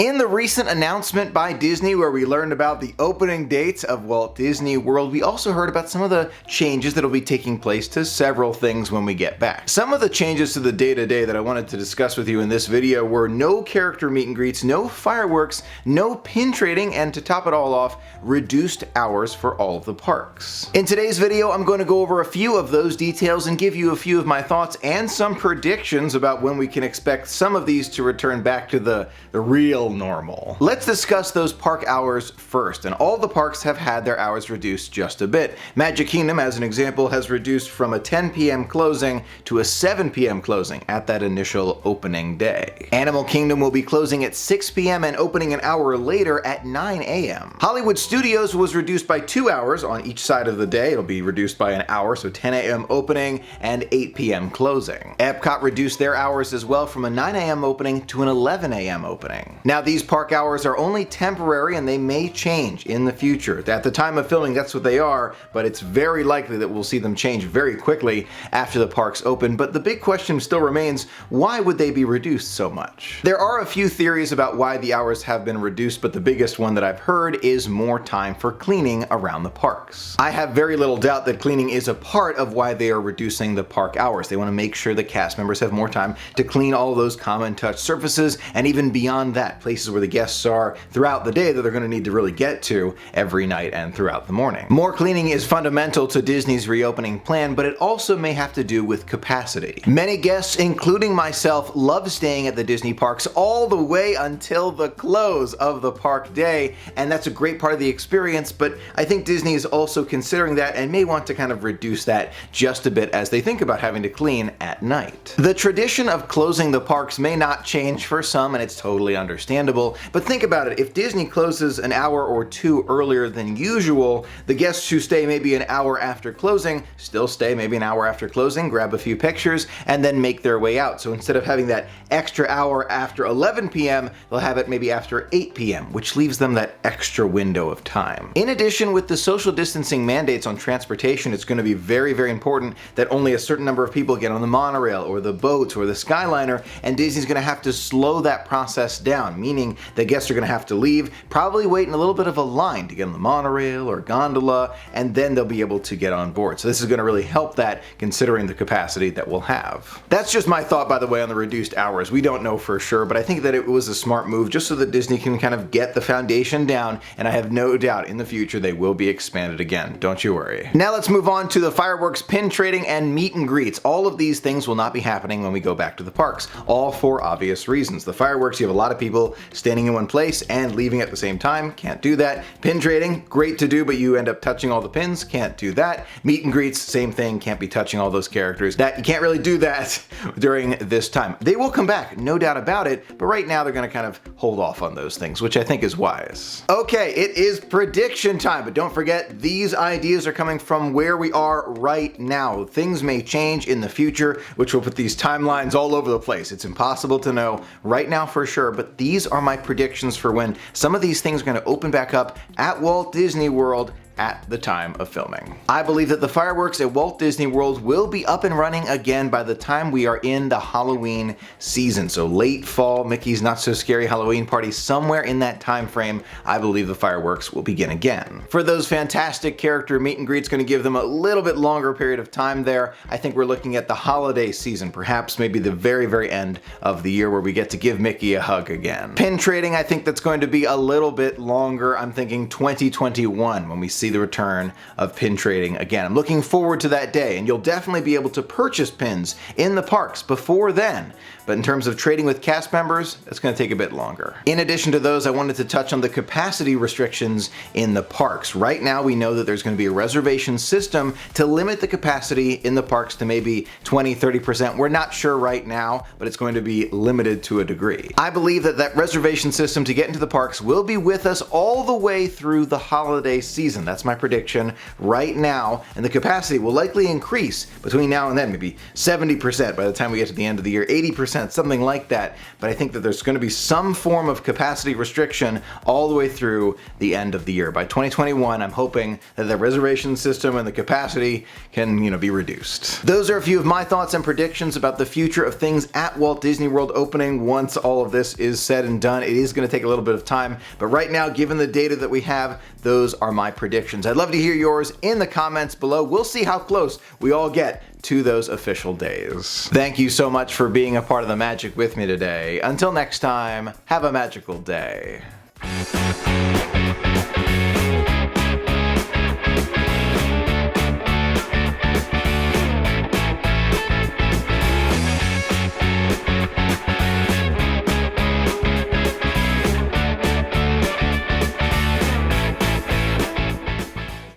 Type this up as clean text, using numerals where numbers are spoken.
In the recent announcement by Disney where we learned about the opening dates of Walt Disney World, we also heard about some of the changes that will be taking place to several things when we get back. Some of the changes to the day-to-day that I wanted to discuss with you in this video were no character meet and greets, no fireworks, no pin trading, and to top it all off, reduced hours for all of the parks. In today's video, I'm going to go over a few of those details and give you a few of my thoughts and some predictions about when we can expect some of these to return back to the real normal. Let's discuss those park hours first, and all the parks have had their hours reduced just a bit. Magic Kingdom, as an example, has reduced from a 10 p.m. closing to a 7 p.m. closing at that initial opening day. Animal Kingdom will be closing at 6 p.m. and opening an hour later at 9 a.m. Hollywood Studios was reduced by 2 hours on each side of the day. It'll be reduced by an hour, so 10 a.m. opening and 8 p.m. closing. Epcot reduced their hours as well from a 9 a.m. opening to an 11 a.m. opening. Now, these park hours are only temporary and they may change in the future. At the time of filming, that's what they are, but it's very likely that we'll see them change very quickly after the parks open. But the big question still remains, why would they be reduced so much? There are a few theories about why the hours have been reduced, but the biggest one that I've heard is more time for cleaning around the parks. I have very little doubt that cleaning is a part of why they are reducing the park hours. They want to make sure the cast members have more time to clean all those common touch surfaces, and even beyond that, places where the guests are throughout the day that they're going to need to really get to every night and throughout the morning. More cleaning is fundamental to Disney's reopening plan, but it also may have to do with capacity. Many guests, including myself, love staying at the Disney parks all the way until the close of the park day, and that's a great part of the experience, but I think Disney is also considering that and may want to kind of reduce that just a bit as they think about having to clean at night. The tradition of closing the parks may not change for some, and it's totally understandable, but think about it. If Disney closes an hour or two earlier than usual, the guests who stay maybe an hour after closing still stay maybe an hour after closing, grab a few pictures, and then make their way out. So instead of having that extra hour after 11 p.m., they'll have it maybe after 8 p.m., which leaves them that extra window of time. In addition, with the social distancing mandates on transportation, it's going to be very, very important that only a certain number of people get on the monorail or the boats or the Skyliner, and Disney's going to have to slow that process down, meaning the guests are going to have to leave, probably wait in a little bit of a line to get on the monorail or gondola, and then they'll be able to get on board. So this is going to really help that, considering the capacity that we'll have. That's just my thought, by the way, on the reduced hours. We don't know for sure, but I think that it was a smart move just so that Disney can kind of get the foundation down, and I have no doubt in the future they will be expanded again. Don't you worry. Now let's move on to the fireworks, pin trading, and meet and greets. All of these things will not be happening when we go back to the parks, all for obvious reasons. The fireworks, you have a lot of people standing in one place and leaving at the same time. Can't do that. Pin trading, great to do, but you end up touching all the pins. Can't do that. Meet and greets, same thing. Can't be touching all those characters. You can't really do that during this time. They will come back, no doubt about it, but right now they're going to kind of hold off on those things, which I think is wise. Okay, it is prediction time, but don't forget, these ideas are coming from where we are right now. Things may change in the future, which will put these timelines all over the place. It's impossible to know right now for sure, but these are my predictions for when some of these things are going to open back up at Walt Disney World at the time of filming. I believe that the fireworks at Walt Disney World will be up and running again by the time we are in the Halloween season. So late fall, Mickey's Not So Scary Halloween Party, somewhere in that time frame, I believe the fireworks will begin again. For those fantastic character meet and greets, going to give them a little bit longer period of time there. I think we're looking at the holiday season, perhaps maybe the very, very end of the year where we get to give Mickey a hug again. Pin trading, I think that's going to be a little bit longer. I'm thinking 2021 when we see the return of pin trading again. I'm looking forward to that day, and you'll definitely be able to purchase pins in the parks before then. But in terms of trading with cast members, it's going to take a bit longer. In addition to those, I wanted to touch on the capacity restrictions in the parks. Right now, we know that there's going to be a reservation system to limit the capacity in the parks to maybe 20-30%. We're not sure right now, but it's going to be limited to a degree. I believe that that reservation system to get into the parks will be with us all the way through the holiday season. That's my prediction right now, and the capacity will likely increase between now and then, maybe 70% by the time we get to the end of the year, 80% 20%, something like that. But I think that there's going to be some form of capacity restriction all the way through the end of the year. By 2021, I'm hoping that the reservation system and the capacity can, be reduced. Those are a few of my thoughts and predictions about the future of things at Walt Disney World opening once all of this is said and done. It is going to take a little bit of time, but right now, given the data that we have, those are my predictions. I'd love to hear yours in the comments below. We'll see how close we all get to those official days. Thank you so much for being a part of the magic with me today. Until next time, have a magical day.